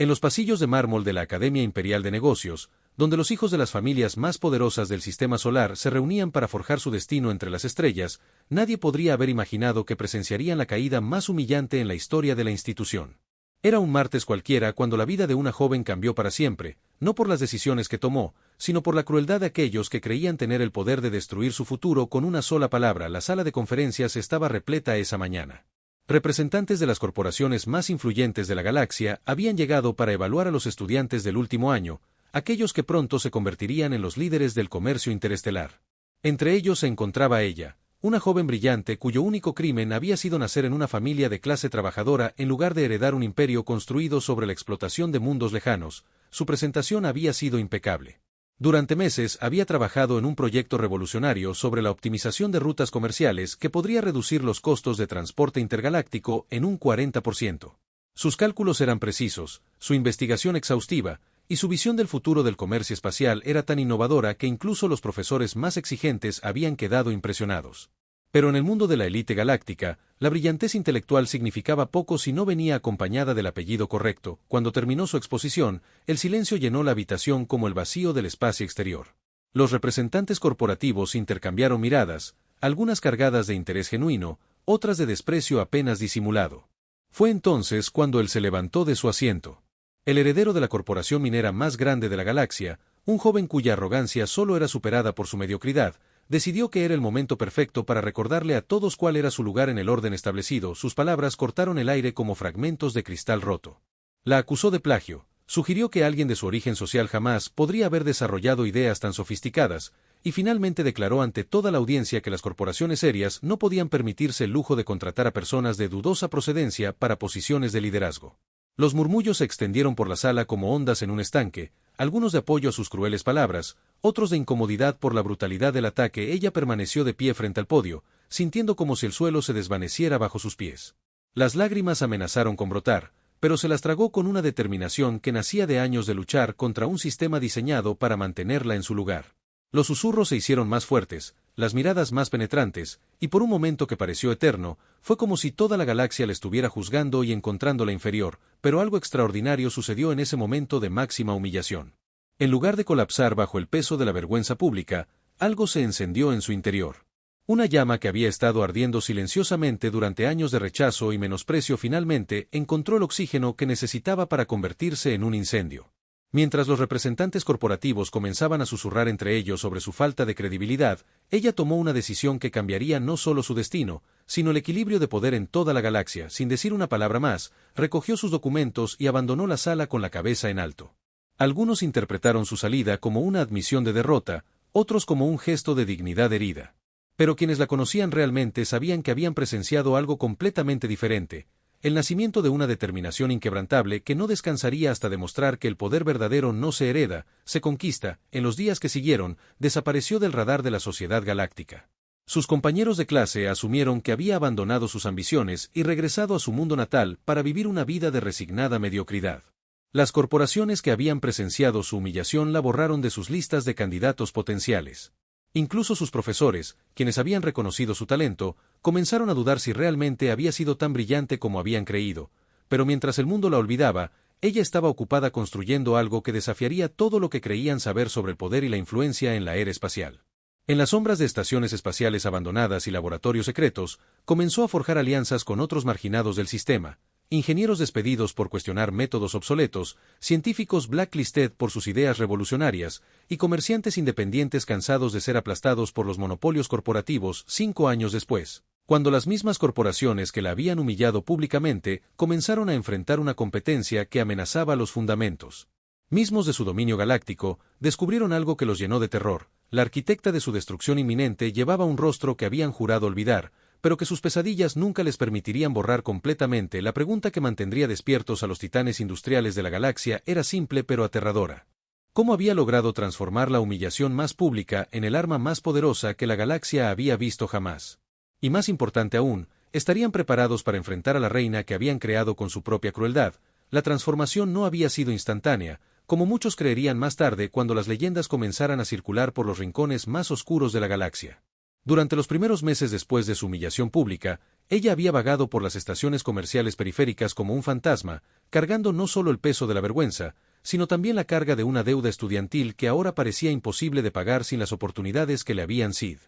En los pasillos de mármol de la Academia Imperial de Negocios, donde los hijos de las familias más poderosas del sistema solar se reunían para forjar su destino entre las estrellas, nadie podría haber imaginado que presenciarían la caída más humillante en la historia de la institución. Era un martes cualquiera cuando la vida de una joven cambió para siempre, no por las decisiones que tomó, sino por la crueldad de aquellos que creían tener el poder de destruir su futuro con una sola palabra. La sala de conferencias estaba repleta esa mañana. Representantes de las corporaciones más influyentes de la galaxia habían llegado para evaluar a los estudiantes del último año, aquellos que pronto se convertirían en los líderes del comercio interestelar. Entre ellos se encontraba ella, una joven brillante cuyo único crimen había sido nacer en una familia de clase trabajadora en lugar de heredar un imperio construido sobre la explotación de mundos lejanos. Su presentación había sido impecable. Durante meses había trabajado en un proyecto revolucionario sobre la optimización de rutas comerciales que podría reducir los costos de transporte intergaláctico en un 40%. Sus cálculos eran precisos, su investigación exhaustiva, y su visión del futuro del comercio espacial era tan innovadora que incluso los profesores más exigentes habían quedado impresionados. Pero en el mundo de la élite galáctica, la brillantez intelectual significaba poco si no venía acompañada del apellido correcto. Cuando terminó su exposición, el silencio llenó la habitación como el vacío del espacio exterior. Los representantes corporativos intercambiaron miradas, algunas cargadas de interés genuino, otras de desprecio apenas disimulado. Fue entonces cuando él se levantó de su asiento. El heredero de la corporación minera más grande de la galaxia, un joven cuya arrogancia solo era superada por su mediocridad, decidió que era el momento perfecto para recordarle a todos cuál era su lugar en el orden establecido. Sus palabras cortaron el aire como fragmentos de cristal roto. La acusó de plagio, sugirió que alguien de su origen social jamás podría haber desarrollado ideas tan sofisticadas, y finalmente declaró ante toda la audiencia que las corporaciones serias no podían permitirse el lujo de contratar a personas de dudosa procedencia para posiciones de liderazgo. Los murmullos se extendieron por la sala como ondas en un estanque, algunos de apoyo a sus crueles palabras, otros de incomodidad por la brutalidad del ataque. Ella permaneció de pie frente al podio, sintiendo como si el suelo se desvaneciera bajo sus pies. Las lágrimas amenazaron con brotar, pero se las tragó con una determinación que nacía de años de luchar contra un sistema diseñado para mantenerla en su lugar. Los susurros se hicieron más fuertes, las miradas más penetrantes, y por un momento que pareció eterno, fue como si toda la galaxia la estuviera juzgando y encontrándola inferior, pero algo extraordinario sucedió en ese momento de máxima humillación. En lugar de colapsar bajo el peso de la vergüenza pública, algo se encendió en su interior. Una llama que había estado ardiendo silenciosamente durante años de rechazo y menosprecio finalmente encontró el oxígeno que necesitaba para convertirse en un incendio. Mientras los representantes corporativos comenzaban a susurrar entre ellos sobre su falta de credibilidad, ella tomó una decisión que cambiaría no solo su destino, sino el equilibrio de poder en toda la galaxia. Sin decir una palabra más, recogió sus documentos y abandonó la sala con la cabeza en alto. Algunos interpretaron su salida como una admisión de derrota, otros como un gesto de dignidad herida. Pero quienes la conocían realmente sabían que habían presenciado algo completamente diferente, el nacimiento de una determinación inquebrantable que no descansaría hasta demostrar que el poder verdadero no se hereda, se conquista. En los días que siguieron, desapareció del radar de la sociedad galáctica. Sus compañeros de clase asumieron que había abandonado sus ambiciones y regresado a su mundo natal para vivir una vida de resignada mediocridad. Las corporaciones que habían presenciado su humillación la borraron de sus listas de candidatos potenciales. Incluso sus profesores, quienes habían reconocido su talento, comenzaron a dudar si realmente había sido tan brillante como habían creído, pero mientras el mundo la olvidaba, ella estaba ocupada construyendo algo que desafiaría todo lo que creían saber sobre el poder y la influencia en la era espacial. En las sombras de estaciones espaciales abandonadas y laboratorios secretos, comenzó a forjar alianzas con otros marginados del sistema, ingenieros despedidos por cuestionar métodos obsoletos, científicos blacklisted por sus ideas revolucionarias, y comerciantes independientes cansados de ser aplastados por los monopolios corporativos. 5 años después, cuando las mismas corporaciones que la habían humillado públicamente comenzaron a enfrentar una competencia que amenazaba los fundamentos mismos de su dominio galáctico, descubrieron algo que los llenó de terror. La arquitecta de su destrucción inminente llevaba un rostro que habían jurado olvidar, pero que sus pesadillas nunca les permitirían borrar completamente. La pregunta que mantendría despiertos a los titanes industriales de la galaxia era simple pero aterradora. ¿Cómo había logrado transformar la humillación más pública en el arma más poderosa que la galaxia había visto jamás? Y más importante aún, ¿estarían preparados para enfrentar a la reina que habían creado con su propia crueldad? La transformación no había sido instantánea, como muchos creerían más tarde cuando las leyendas comenzaran a circular por los rincones más oscuros de la galaxia. Durante los primeros meses después de su humillación pública, ella había vagado por las estaciones comerciales periféricas como un fantasma, cargando no solo el peso de la vergüenza, sino también la carga de una deuda estudiantil que ahora parecía imposible de pagar sin las oportunidades que le habían sido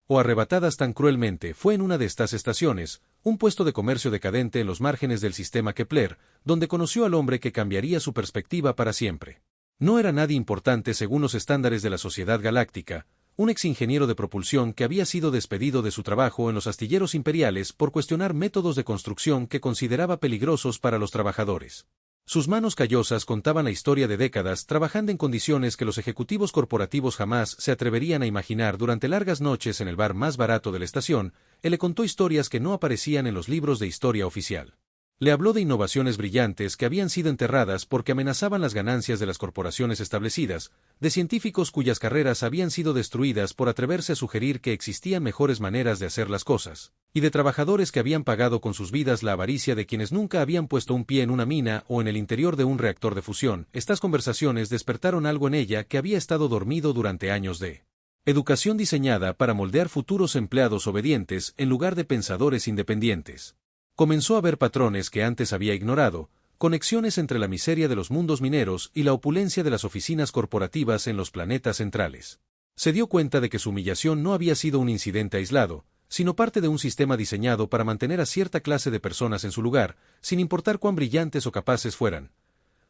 o arrebatadas tan cruelmente. Fue en una de estas estaciones, un puesto de comercio decadente en los márgenes del sistema Kepler, donde conoció al hombre que cambiaría su perspectiva para siempre. No era nadie importante según los estándares de la sociedad galáctica, un exingeniero de propulsión que había sido despedido de su trabajo en los astilleros imperiales por cuestionar métodos de construcción que consideraba peligrosos para los trabajadores. Sus manos callosas contaban la historia de décadas trabajando en condiciones que los ejecutivos corporativos jamás se atreverían a imaginar. Durante largas noches en el bar más barato de la estación, él le contó historias que no aparecían en los libros de historia oficial. Le habló de innovaciones brillantes que habían sido enterradas porque amenazaban las ganancias de las corporaciones establecidas, de científicos cuyas carreras habían sido destruidas por atreverse a sugerir que existían mejores maneras de hacer las cosas, y de trabajadores que habían pagado con sus vidas la avaricia de quienes nunca habían puesto un pie en una mina o en el interior de un reactor de fusión. Estas conversaciones despertaron algo en ella que había estado dormido durante años de educación diseñada para moldear futuros empleados obedientes en lugar de pensadores independientes. Comenzó a ver patrones que antes había ignorado, conexiones entre la miseria de los mundos mineros y la opulencia de las oficinas corporativas en los planetas centrales. Se dio cuenta de que su humillación no había sido un incidente aislado, sino parte de un sistema diseñado para mantener a cierta clase de personas en su lugar, sin importar cuán brillantes o capaces fueran.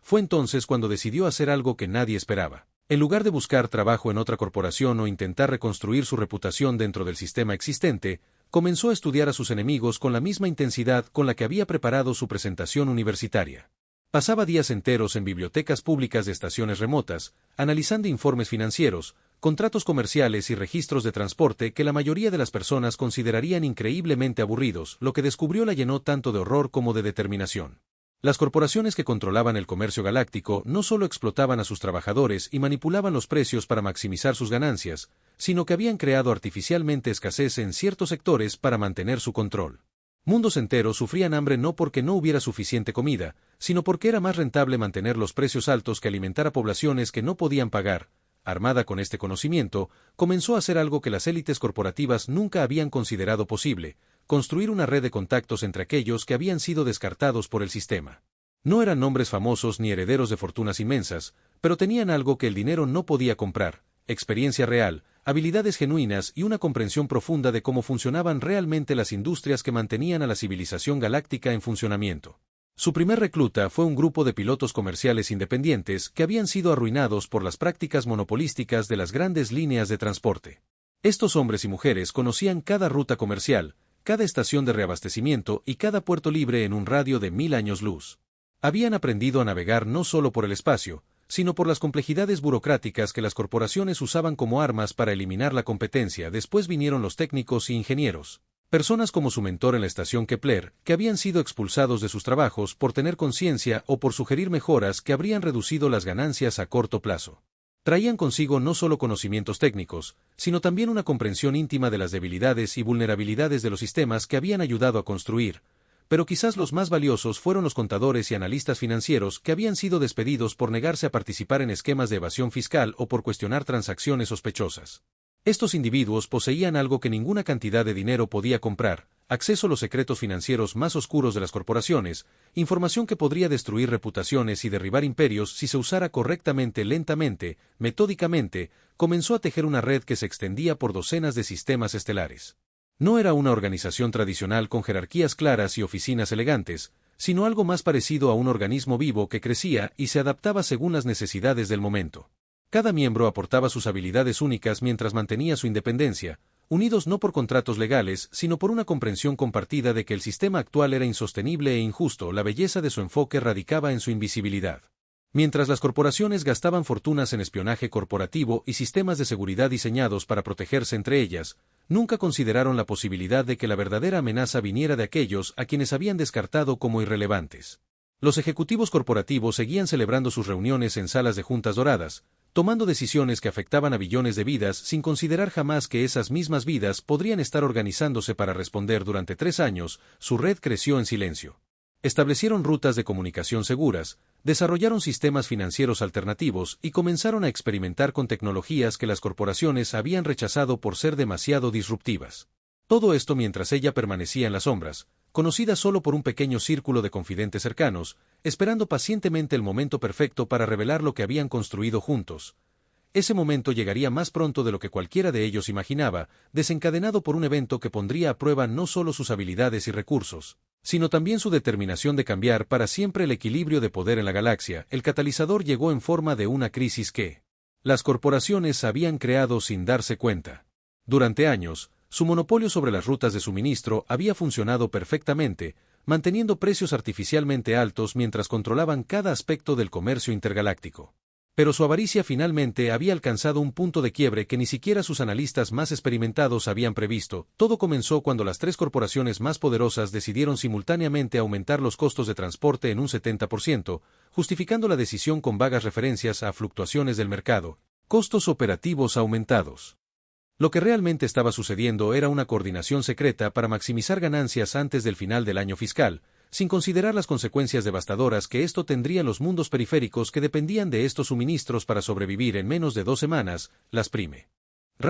Fue entonces cuando decidió hacer algo que nadie esperaba. En lugar de buscar trabajo en otra corporación o intentar reconstruir su reputación dentro del sistema existente, comenzó a estudiar a sus enemigos con la misma intensidad con la que había preparado su presentación universitaria. Pasaba días enteros en bibliotecas públicas de estaciones remotas, analizando informes financieros, contratos comerciales y registros de transporte que la mayoría de las personas considerarían increíblemente aburridos. Lo que descubrió la llenó tanto de horror como de determinación. Las corporaciones que controlaban el comercio galáctico no solo explotaban a sus trabajadores y manipulaban los precios para maximizar sus ganancias, sino que habían creado artificialmente escasez en ciertos sectores para mantener su control. Mundos enteros sufrían hambre no porque no hubiera suficiente comida, sino porque era más rentable mantener los precios altos que alimentar a poblaciones que no podían pagar. Armada con este conocimiento, comenzó a hacer algo que las élites corporativas nunca habían considerado posible: construir una red de contactos entre aquellos que habían sido descartados por el sistema. No eran nombres famosos ni herederos de fortunas inmensas, pero tenían algo que el dinero no podía comprar: experiencia real, habilidades genuinas y una comprensión profunda de cómo funcionaban realmente las industrias que mantenían a la civilización galáctica en funcionamiento. Su primer recluta fue un grupo de pilotos comerciales independientes que habían sido arruinados por las prácticas monopolísticas de las grandes líneas de transporte. Estos hombres y mujeres conocían cada ruta comercial, cada estación de reabastecimiento y cada puerto libre en un radio de 1000 años luz. Habían aprendido a navegar no solo por el espacio, sino por las complejidades burocráticas que las corporaciones usaban como armas para eliminar la competencia. Después vinieron los técnicos y ingenieros, personas como su mentor en la estación Kepler, que habían sido expulsados de sus trabajos por tener conciencia o por sugerir mejoras que habrían reducido las ganancias a corto plazo. Traían consigo no solo conocimientos técnicos, sino también una comprensión íntima de las debilidades y vulnerabilidades de los sistemas que habían ayudado a construir. Pero quizás los más valiosos fueron los contadores y analistas financieros que habían sido despedidos por negarse a participar en esquemas de evasión fiscal o por cuestionar transacciones sospechosas. Estos individuos poseían algo que ninguna cantidad de dinero podía comprar: acceso a los secretos financieros más oscuros de las corporaciones, información que podría destruir reputaciones y derribar imperios si se usara correctamente. Lentamente, metódicamente, comenzó a tejer una red que se extendía por docenas de sistemas estelares. No era una organización tradicional con jerarquías claras y oficinas elegantes, sino algo más parecido a un organismo vivo que crecía y se adaptaba según las necesidades del momento. Cada miembro aportaba sus habilidades únicas mientras mantenía su independencia, unidos no por contratos legales, sino por una comprensión compartida de que el sistema actual era insostenible e injusto. La belleza de su enfoque radicaba en su invisibilidad. Mientras las corporaciones gastaban fortunas en espionaje corporativo y sistemas de seguridad diseñados para protegerse entre ellas, nunca consideraron la posibilidad de que la verdadera amenaza viniera de aquellos a quienes habían descartado como irrelevantes. Los ejecutivos corporativos seguían celebrando sus reuniones en salas de juntas doradas, tomando decisiones que afectaban a billones de vidas sin considerar jamás que esas mismas vidas podrían estar organizándose para responder. Durante 3 años, su red creció en silencio. Establecieron rutas de comunicación seguras, desarrollaron sistemas financieros alternativos y comenzaron a experimentar con tecnologías que las corporaciones habían rechazado por ser demasiado disruptivas. Todo esto mientras ella permanecía en las sombras, conocida solo por un pequeño círculo de confidentes cercanos, esperando pacientemente el momento perfecto para revelar lo que habían construido juntos. Ese momento llegaría más pronto de lo que cualquiera de ellos imaginaba, desencadenado por un evento que pondría a prueba no solo sus habilidades y recursos, sino también su determinación de cambiar para siempre el equilibrio de poder en la galaxia. El catalizador llegó en forma de una crisis que las corporaciones habían creado sin darse cuenta. Durante años, su monopolio sobre las rutas de suministro había funcionado perfectamente, manteniendo precios artificialmente altos mientras controlaban cada aspecto del comercio intergaláctico. Pero su avaricia finalmente había alcanzado un punto de quiebre que ni siquiera sus analistas más experimentados habían previsto. Todo comenzó cuando las tres corporaciones más poderosas decidieron simultáneamente aumentar los costos de transporte en un 70%, justificando la decisión con vagas referencias a fluctuaciones del mercado, costos operativos aumentados. Lo que realmente estaba sucediendo era una coordinación secreta para maximizar ganancias antes del final del año fiscal, sin considerar las consecuencias devastadoras que esto tendría en los mundos periféricos que dependían de estos suministros para sobrevivir en menos de 2 semanas. Las primeras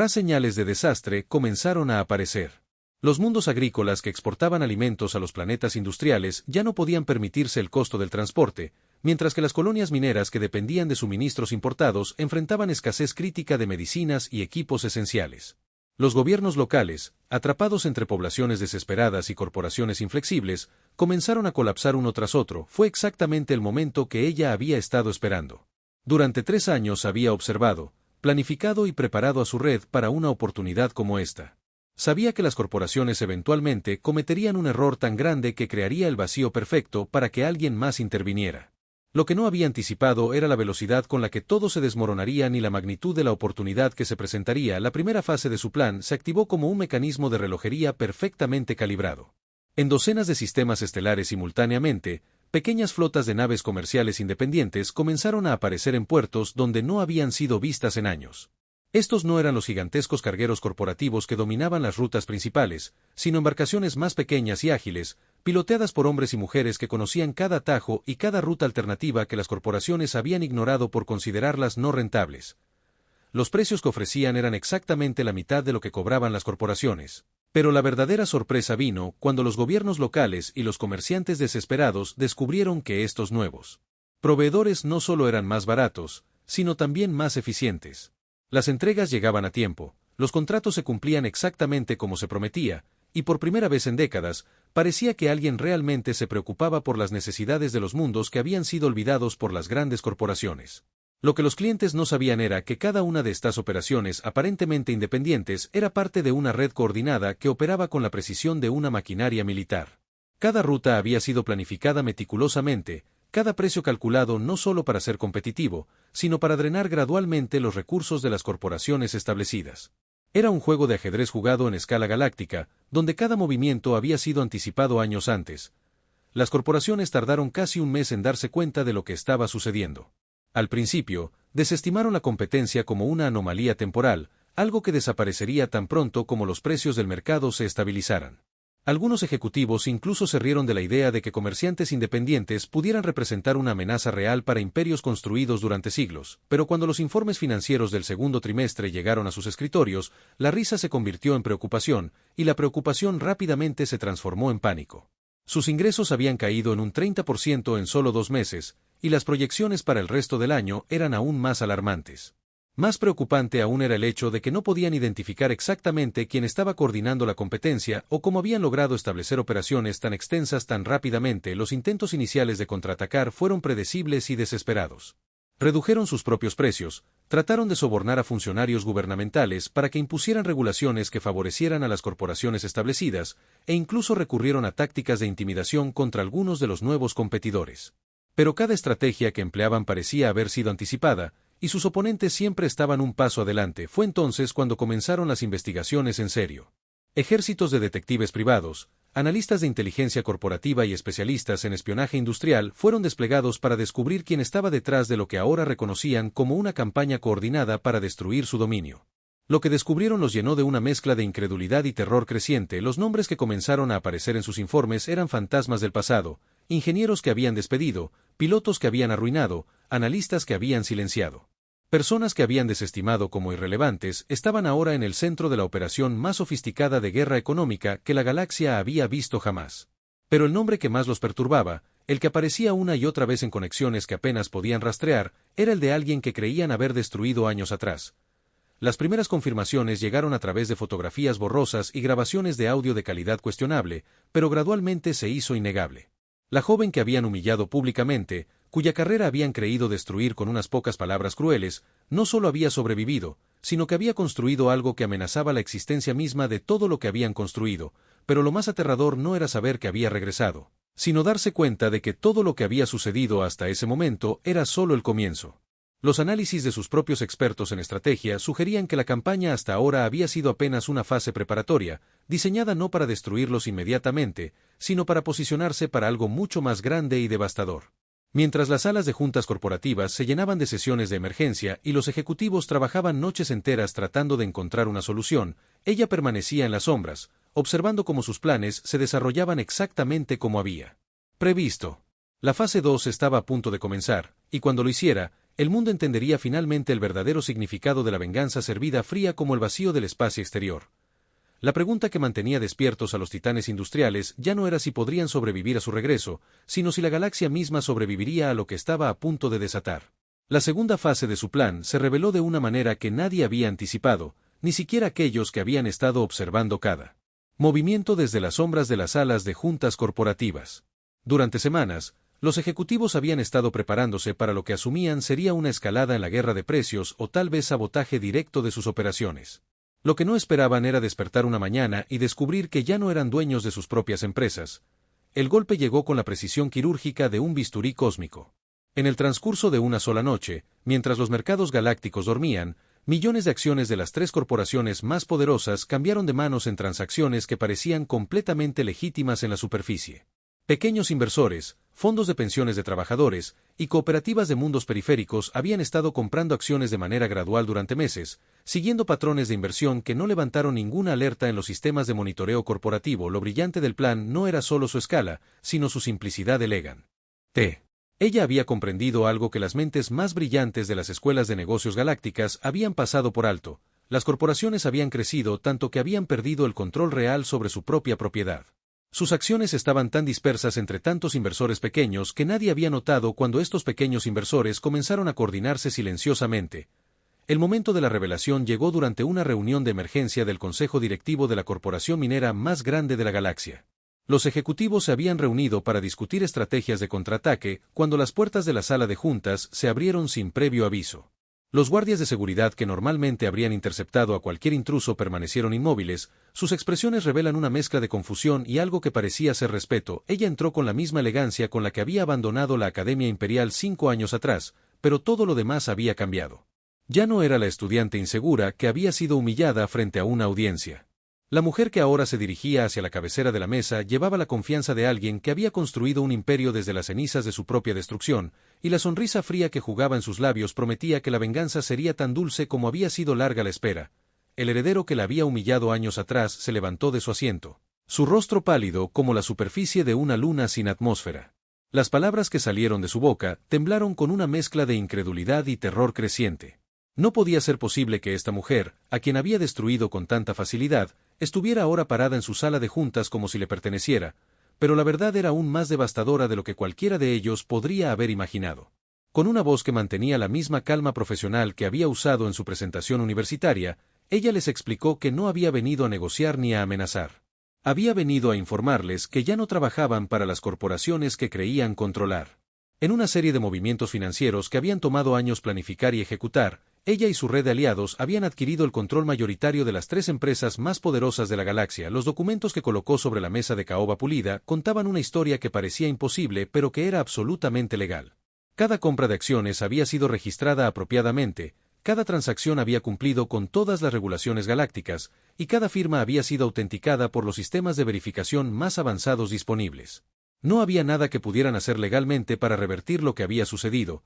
señales de desastre comenzaron a aparecer. Los mundos agrícolas que exportaban alimentos a los planetas industriales ya no podían permitirse el costo del transporte, mientras que las colonias mineras que dependían de suministros importados enfrentaban escasez crítica de medicinas y equipos esenciales. Los gobiernos locales, atrapados entre poblaciones desesperadas y corporaciones inflexibles, comenzaron a colapsar uno tras otro. Fue exactamente el momento que ella había estado esperando. Durante 3 años había observado, planificado y preparado a su red para una oportunidad como esta. Sabía que las corporaciones eventualmente cometerían un error tan grande que crearía el vacío perfecto para que alguien más interviniera. Lo que no había anticipado era la velocidad con la que todo se desmoronaría ni la magnitud de la oportunidad que se presentaría. La primera fase de su plan se activó como un mecanismo de relojería perfectamente calibrado. En docenas de sistemas estelares simultáneamente, pequeñas flotas de naves comerciales independientes comenzaron a aparecer en puertos donde no habían sido vistas en años. Estos no eran los gigantescos cargueros corporativos que dominaban las rutas principales, sino embarcaciones más pequeñas y ágiles, piloteadas por hombres y mujeres que conocían cada atajo y cada ruta alternativa que las corporaciones habían ignorado por considerarlas no rentables. Los precios que ofrecían eran exactamente la mitad de lo que cobraban las corporaciones. Pero la verdadera sorpresa vino cuando los gobiernos locales y los comerciantes desesperados descubrieron que estos nuevos proveedores no solo eran más baratos, sino también más eficientes. Las entregas llegaban a tiempo, los contratos se cumplían exactamente como se prometía, y por primera vez en décadas, parecía que alguien realmente se preocupaba por las necesidades de los mundos que habían sido olvidados por las grandes corporaciones. Lo que los clientes no sabían era que cada una de estas operaciones aparentemente independientes era parte de una red coordinada que operaba con la precisión de una maquinaria militar. Cada ruta había sido planificada meticulosamente, cada precio calculado no solo para ser competitivo, sino para drenar gradualmente los recursos de las corporaciones establecidas. Era un juego de ajedrez jugado en escala galáctica, donde cada movimiento había sido anticipado años antes. Las corporaciones tardaron casi un mes en darse cuenta de lo que estaba sucediendo. Al principio, desestimaron la competencia como una anomalía temporal, algo que desaparecería tan pronto como los precios del mercado se estabilizaran. Algunos ejecutivos incluso se rieron de la idea de que comerciantes independientes pudieran representar una amenaza real para imperios construidos durante siglos, pero cuando los informes financieros del segundo trimestre llegaron a sus escritorios, la risa se convirtió en preocupación, y la preocupación rápidamente se transformó en pánico. Sus ingresos habían caído en un 30% en solo 2 meses, y las proyecciones para el resto del año eran aún más alarmantes. Más preocupante aún era el hecho de que no podían identificar exactamente quién estaba coordinando la competencia o cómo habían logrado establecer operaciones tan extensas tan rápidamente. Los intentos iniciales de contraatacar fueron predecibles y desesperados. Redujeron sus propios precios, trataron de sobornar a funcionarios gubernamentales para que impusieran regulaciones que favorecieran a las corporaciones establecidas, e incluso recurrieron a tácticas de intimidación contra algunos de los nuevos competidores. Pero cada estrategia que empleaban parecía haber sido anticipada, y sus oponentes siempre estaban un paso adelante. Fue entonces cuando comenzaron las investigaciones en serio. Ejércitos de detectives privados, analistas de inteligencia corporativa y especialistas en espionaje industrial fueron desplegados para descubrir quién estaba detrás de lo que ahora reconocían como una campaña coordinada para destruir su dominio. Lo que descubrieron los llenó de una mezcla de incredulidad y terror creciente. Los nombres que comenzaron a aparecer en sus informes eran fantasmas del pasado, ingenieros que habían despedido, pilotos que habían arruinado, analistas que habían silenciado. Personas que habían desestimado como irrelevantes estaban ahora en el centro de la operación más sofisticada de guerra económica que la galaxia había visto jamás. Pero el nombre que más los perturbaba, el que aparecía una y otra vez en conexiones que apenas podían rastrear, era el de alguien que creían haber destruido años atrás. Las primeras confirmaciones llegaron a través de fotografías borrosas y grabaciones de audio de calidad cuestionable, pero gradualmente se hizo innegable. La joven que habían humillado públicamente, cuya carrera habían creído destruir con unas pocas palabras crueles, no solo había sobrevivido, sino que había construido algo que amenazaba la existencia misma de todo lo que habían construido, pero lo más aterrador no era saber que había regresado, sino darse cuenta de que todo lo que había sucedido hasta ese momento era solo el comienzo. Los análisis de sus propios expertos en estrategia sugerían que la campaña hasta ahora había sido apenas una fase preparatoria, diseñada no para destruirlos inmediatamente, sino para posicionarse para algo mucho más grande y devastador. Mientras las salas de juntas corporativas se llenaban de sesiones de emergencia y los ejecutivos trabajaban noches enteras tratando de encontrar una solución, ella permanecía en las sombras, observando cómo sus planes se desarrollaban exactamente como había previsto. La fase 2 estaba a punto de comenzar, y cuando lo hiciera, el mundo entendería finalmente el verdadero significado de la venganza servida fría como el vacío del espacio exterior. La pregunta que mantenía despiertos a los titanes industriales ya no era si podrían sobrevivir a su regreso, sino si la galaxia misma sobreviviría a lo que estaba a punto de desatar. La segunda fase de su plan se reveló de una manera que nadie había anticipado, ni siquiera aquellos que habían estado observando cada movimiento desde las sombras de las salas de juntas corporativas. Durante semanas, los ejecutivos habían estado preparándose para lo que asumían sería una escalada en la guerra de precios o tal vez sabotaje directo de sus operaciones. Lo que no esperaban era despertar una mañana y descubrir que ya no eran dueños de sus propias empresas. El golpe llegó con la precisión quirúrgica de un bisturí cósmico. En el transcurso de una sola noche, mientras los mercados galácticos dormían, millones de acciones de las tres corporaciones más poderosas cambiaron de manos en transacciones que parecían completamente legítimas en la superficie. Pequeños inversores, fondos de pensiones de trabajadores y cooperativas de mundos periféricos habían estado comprando acciones de manera gradual durante meses, siguiendo patrones de inversión que no levantaron ninguna alerta en los sistemas de monitoreo corporativo. Lo brillante del plan no era solo su escala, sino su simplicidad elegante. Ella había comprendido algo que las mentes más brillantes de las escuelas de negocios galácticas habían pasado por alto. Las corporaciones habían crecido tanto que habían perdido el control real sobre su propia propiedad. Sus acciones estaban tan dispersas entre tantos inversores pequeños que nadie había notado cuando estos pequeños inversores comenzaron a coordinarse silenciosamente. El momento de la revelación llegó durante una reunión de emergencia del Consejo Directivo de la corporación minera más grande de la galaxia. Los ejecutivos se habían reunido para discutir estrategias de contraataque cuando las puertas de la sala de juntas se abrieron sin previo aviso. Los guardias de seguridad que normalmente habrían interceptado a cualquier intruso permanecieron inmóviles, sus expresiones revelan una mezcla de confusión y algo que parecía ser respeto. Ella entró con la misma elegancia con la que había abandonado la Academia Imperial 5 años atrás, pero todo lo demás había cambiado. Ya no era la estudiante insegura que había sido humillada frente a una audiencia. La mujer que ahora se dirigía hacia la cabecera de la mesa llevaba la confianza de alguien que había construido un imperio desde las cenizas de su propia destrucción, y la sonrisa fría que jugaba en sus labios prometía que la venganza sería tan dulce como había sido larga la espera. El heredero que la había humillado años atrás se levantó de su asiento, su rostro pálido como la superficie de una luna sin atmósfera. Las palabras que salieron de su boca temblaron con una mezcla de incredulidad y terror creciente. No podía ser posible que esta mujer, a quien había destruido con tanta facilidad, estuviera ahora parada en su sala de juntas como si le perteneciera, pero la verdad era aún más devastadora de lo que cualquiera de ellos podría haber imaginado. Con una voz que mantenía la misma calma profesional que había usado en su presentación universitaria, ella les explicó que no había venido a negociar ni a amenazar. Había venido a informarles que ya no trabajaban para las corporaciones que creían controlar. En una serie de movimientos financieros que habían tomado años planificar y ejecutar, ella y su red de aliados habían adquirido el control mayoritario de las tres empresas más poderosas de la galaxia. Los documentos que colocó sobre la mesa de caoba pulida contaban una historia que parecía imposible pero que era absolutamente legal. Cada compra de acciones había sido registrada apropiadamente, cada transacción había cumplido con todas las regulaciones galácticas, y cada firma había sido autenticada por los sistemas de verificación más avanzados disponibles. No había nada que pudieran hacer legalmente para revertir lo que había sucedido,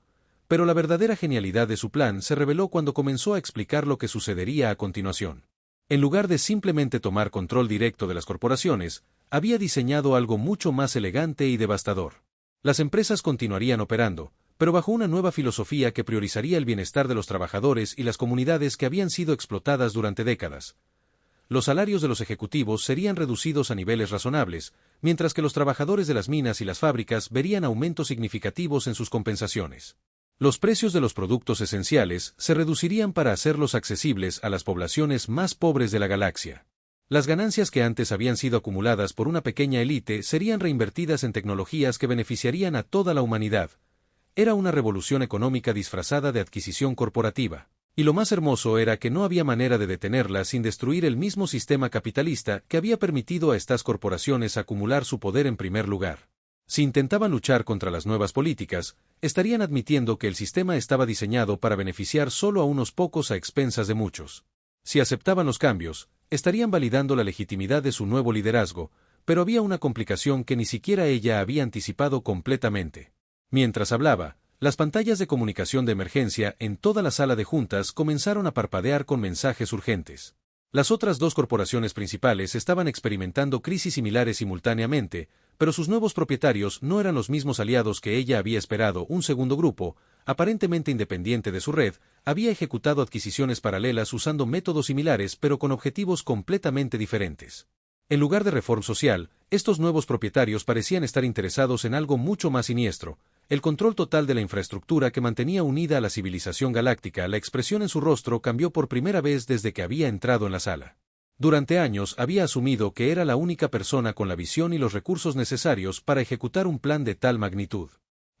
pero la verdadera genialidad de su plan se reveló cuando comenzó a explicar lo que sucedería a continuación. En lugar de simplemente tomar control directo de las corporaciones, había diseñado algo mucho más elegante y devastador. Las empresas continuarían operando, pero bajo una nueva filosofía que priorizaría el bienestar de los trabajadores y las comunidades que habían sido explotadas durante décadas. Los salarios de los ejecutivos serían reducidos a niveles razonables, mientras que los trabajadores de las minas y las fábricas verían aumentos significativos en sus compensaciones. Los precios de los productos esenciales se reducirían para hacerlos accesibles a las poblaciones más pobres de la galaxia. Las ganancias que antes habían sido acumuladas por una pequeña élite serían reinvertidas en tecnologías que beneficiarían a toda la humanidad. Era una revolución económica disfrazada de adquisición corporativa. Y lo más hermoso era que no había manera de detenerla sin destruir el mismo sistema capitalista que había permitido a estas corporaciones acumular su poder en primer lugar. Si intentaban luchar contra las nuevas políticas, estarían admitiendo que el sistema estaba diseñado para beneficiar solo a unos pocos a expensas de muchos. Si aceptaban los cambios, estarían validando la legitimidad de su nuevo liderazgo, pero había una complicación que ni siquiera ella había anticipado completamente. Mientras hablaba, las pantallas de comunicación de emergencia en toda la sala de juntas comenzaron a parpadear con mensajes urgentes. Las otras dos corporaciones principales estaban experimentando crisis similares simultáneamente, pero sus nuevos propietarios no eran los mismos aliados que ella había esperado. Un segundo grupo, aparentemente independiente de su red, había ejecutado adquisiciones paralelas usando métodos similares pero con objetivos completamente diferentes. En lugar de reforma social, estos nuevos propietarios parecían estar interesados en algo mucho más siniestro: el control total de la infraestructura que mantenía unida a la civilización galáctica. La expresión en su rostro cambió por primera vez desde que había entrado en la sala. Durante años había asumido que era la única persona con la visión y los recursos necesarios para ejecutar un plan de tal magnitud.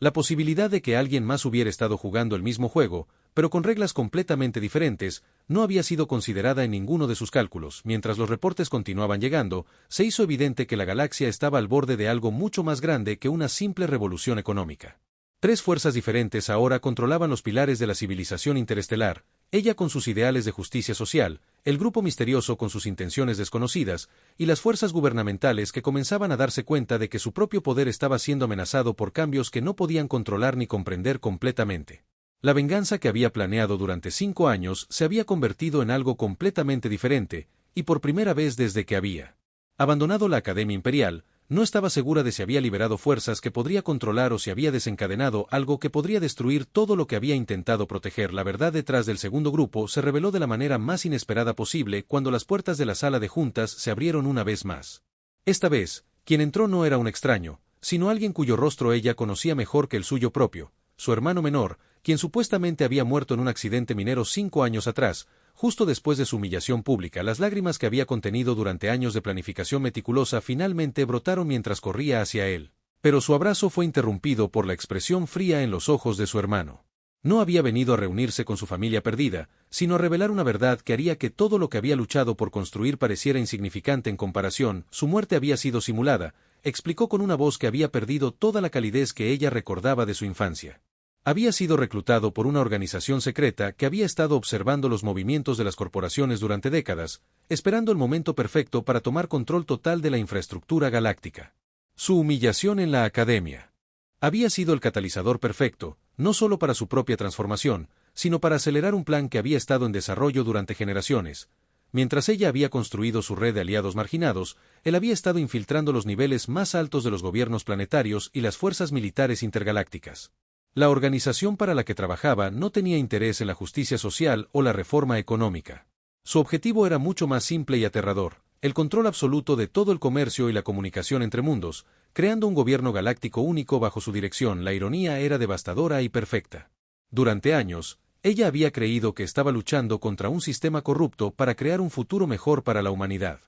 La posibilidad de que alguien más hubiera estado jugando el mismo juego, pero con reglas completamente diferentes, no había sido considerada en ninguno de sus cálculos. Mientras los reportes continuaban llegando, se hizo evidente que la galaxia estaba al borde de algo mucho más grande que una simple revolución económica. Tres fuerzas diferentes ahora controlaban los pilares de la civilización interestelar: ella con sus ideales de justicia social, el grupo misterioso con sus intenciones desconocidas, y las fuerzas gubernamentales que comenzaban a darse cuenta de que su propio poder estaba siendo amenazado por cambios que no podían controlar ni comprender completamente. La venganza que había planeado durante 5 años se había convertido en algo completamente diferente, y por primera vez desde que había abandonado la Academia Imperial, no estaba segura de si había liberado fuerzas que podría controlar o si había desencadenado algo que podría destruir todo lo que había intentado proteger. La verdad detrás del segundo grupo se reveló de la manera más inesperada posible cuando las puertas de la sala de juntas se abrieron una vez más. Esta vez, quien entró no era un extraño, sino alguien cuyo rostro ella conocía mejor que el suyo propio: su hermano menor, quien supuestamente había muerto en un accidente minero 5 años atrás, justo después de su humillación pública. Las lágrimas que había contenido durante años de planificación meticulosa finalmente brotaron mientras corría hacia él. Pero su abrazo fue interrumpido por la expresión fría en los ojos de su hermano. No había venido a reunirse con su familia perdida, sino a revelar una verdad que haría que todo lo que había luchado por construir pareciera insignificante en comparación. Su muerte había sido simulada, explicó con una voz que había perdido toda la calidez que ella recordaba de su infancia. Había sido reclutado por una organización secreta que había estado observando los movimientos de las corporaciones durante décadas, esperando el momento perfecto para tomar control total de la infraestructura galáctica. Su humillación en la Academia había sido el catalizador perfecto, no solo para su propia transformación, sino para acelerar un plan que había estado en desarrollo durante generaciones. Mientras ella había construido su red de aliados marginados, él había estado infiltrando los niveles más altos de los gobiernos planetarios y las fuerzas militares intergalácticas. La organización para la que trabajaba no tenía interés en la justicia social o la reforma económica. Su objetivo era mucho más simple y aterrador: el control absoluto de todo el comercio y la comunicación entre mundos, creando un gobierno galáctico único bajo su dirección. La ironía era devastadora y perfecta. Durante años, ella había creído que estaba luchando contra un sistema corrupto para crear un futuro mejor para la humanidad.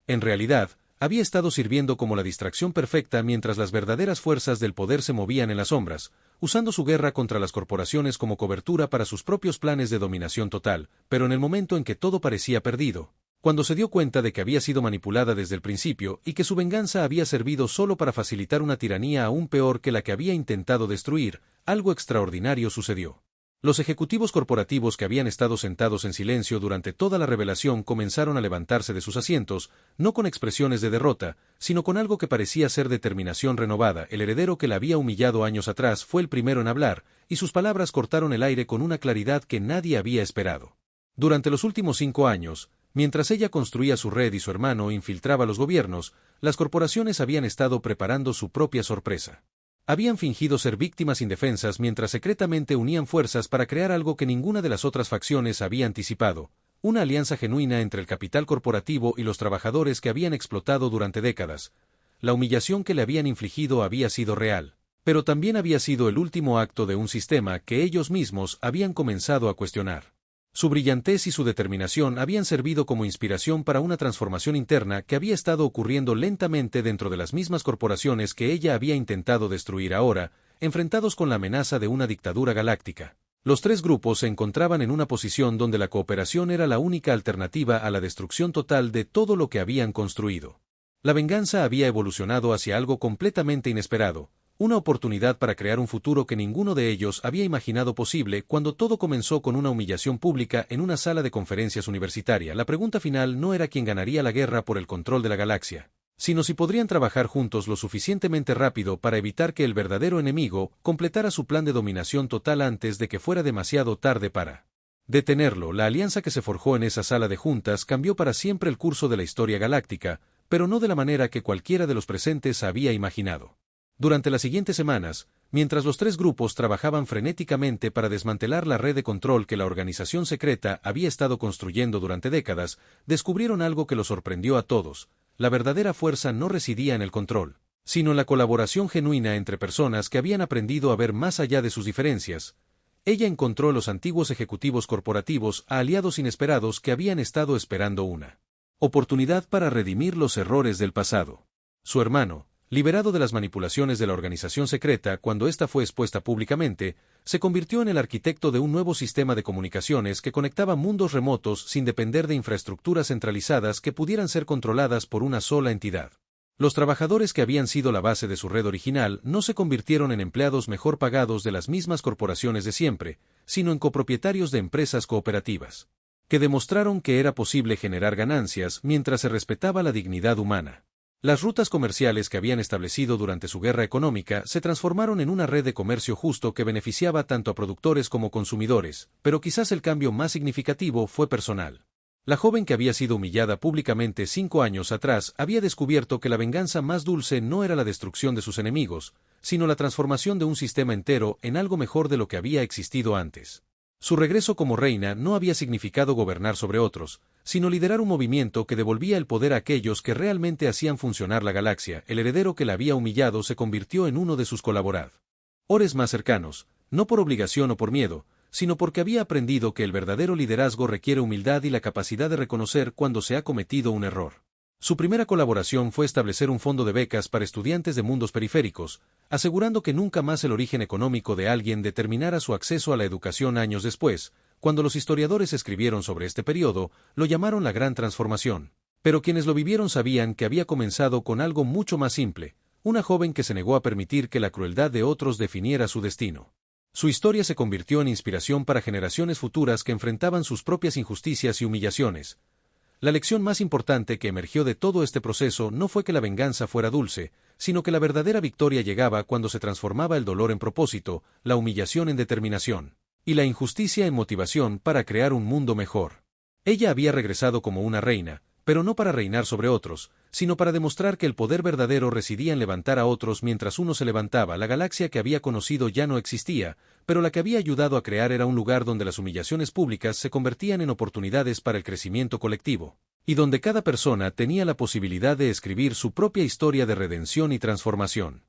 En realidad, había estado sirviendo como la distracción perfecta mientras las verdaderas fuerzas del poder se movían en las sombras, usando su guerra contra las corporaciones como cobertura para sus propios planes de dominación total. Pero en el momento en que todo parecía perdido, cuando se dio cuenta de que había sido manipulada desde el principio y que su venganza había servido solo para facilitar una tiranía aún peor que la que había intentado destruir, algo extraordinario sucedió. Los ejecutivos corporativos que habían estado sentados en silencio durante toda la revelación comenzaron a levantarse de sus asientos, no con expresiones de derrota, sino con algo que parecía ser determinación renovada. El heredero que la había humillado años atrás fue el primero en hablar, y sus palabras cortaron el aire con una claridad que nadie había esperado. Durante los últimos 5 años, mientras ella construía su red y su hermano infiltraba los gobiernos, las corporaciones habían estado preparando su propia sorpresa. Habían fingido ser víctimas indefensas mientras secretamente unían fuerzas para crear algo que ninguna de las otras facciones había anticipado, una alianza genuina entre el capital corporativo y los trabajadores que habían explotado durante décadas. La humillación que le habían infligido había sido real, pero también había sido el último acto de un sistema que ellos mismos habían comenzado a cuestionar. Su brillantez y su determinación habían servido como inspiración para una transformación interna que había estado ocurriendo lentamente dentro de las mismas corporaciones que ella había intentado destruir ahora, enfrentados con la amenaza de una dictadura galáctica. Los tres grupos se encontraban en una posición donde la cooperación era la única alternativa a la destrucción total de todo lo que habían construido. La venganza había evolucionado hacia algo completamente inesperado, una oportunidad para crear un futuro que ninguno de ellos había imaginado posible cuando todo comenzó con una humillación pública en una sala de conferencias universitaria. La pregunta final no era quién ganaría la guerra por el control de la galaxia, sino si podrían trabajar juntos lo suficientemente rápido para evitar que el verdadero enemigo completara su plan de dominación total antes de que fuera demasiado tarde para detenerlo. La alianza que se forjó en esa sala de juntas cambió para siempre el curso de la historia galáctica, pero no de la manera que cualquiera de los presentes había imaginado. Durante las siguientes semanas, mientras los tres grupos trabajaban frenéticamente para desmantelar la red de control que la organización secreta había estado construyendo durante décadas, descubrieron algo que los sorprendió a todos. La verdadera fuerza no residía en el control, sino en la colaboración genuina entre personas que habían aprendido a ver más allá de sus diferencias. Ella encontró en los antiguos ejecutivos corporativos a aliados inesperados que habían estado esperando una oportunidad para redimir los errores del pasado. Su hermano, liberado de las manipulaciones de la organización secreta cuando ésta fue expuesta públicamente, se convirtió en el arquitecto de un nuevo sistema de comunicaciones que conectaba mundos remotos sin depender de infraestructuras centralizadas que pudieran ser controladas por una sola entidad. Los trabajadores que habían sido la base de su red original no se convirtieron en empleados mejor pagados de las mismas corporaciones de siempre, sino en copropietarios de empresas cooperativas, que demostraron que era posible generar ganancias mientras se respetaba la dignidad humana. Las rutas comerciales que habían establecido durante su guerra económica se transformaron en una red de comercio justo que beneficiaba tanto a productores como consumidores, pero quizás el cambio más significativo fue personal. La joven que había sido humillada públicamente 5 años atrás había descubierto que la venganza más dulce no era la destrucción de sus enemigos, sino la transformación de un sistema entero en algo mejor de lo que había existido antes. Su regreso como reina no había significado gobernar sobre otros, sino liderar un movimiento que devolvía el poder a aquellos que realmente hacían funcionar la galaxia. El heredero que la había humillado se convirtió en uno de sus colaboradores más cercanos, no por obligación o por miedo, sino porque había aprendido que el verdadero liderazgo requiere humildad y la capacidad de reconocer cuando se ha cometido un error. Su primera colaboración fue establecer un fondo de becas para estudiantes de mundos periféricos, asegurando que nunca más el origen económico de alguien determinara su acceso a la educación. Años después, cuando los historiadores escribieron sobre este periodo, lo llamaron la Gran Transformación. Pero quienes lo vivieron sabían que había comenzado con algo mucho más simple, una joven que se negó a permitir que la crueldad de otros definiera su destino. Su historia se convirtió en inspiración para generaciones futuras que enfrentaban sus propias injusticias y humillaciones. La lección más importante que emergió de todo este proceso no fue que la venganza fuera dulce, sino que la verdadera victoria llegaba cuando se transformaba el dolor en propósito, la humillación en determinación, y la injusticia en motivación para crear un mundo mejor. Ella había regresado como una reina, pero no para reinar sobre otros, sino para demostrar que el poder verdadero residía en levantar a otros mientras uno se levantaba. La galaxia que había conocido ya no existía, pero la que había ayudado a crear era un lugar donde las humillaciones públicas se convertían en oportunidades para el crecimiento colectivo, y donde cada persona tenía la posibilidad de escribir su propia historia de redención y transformación.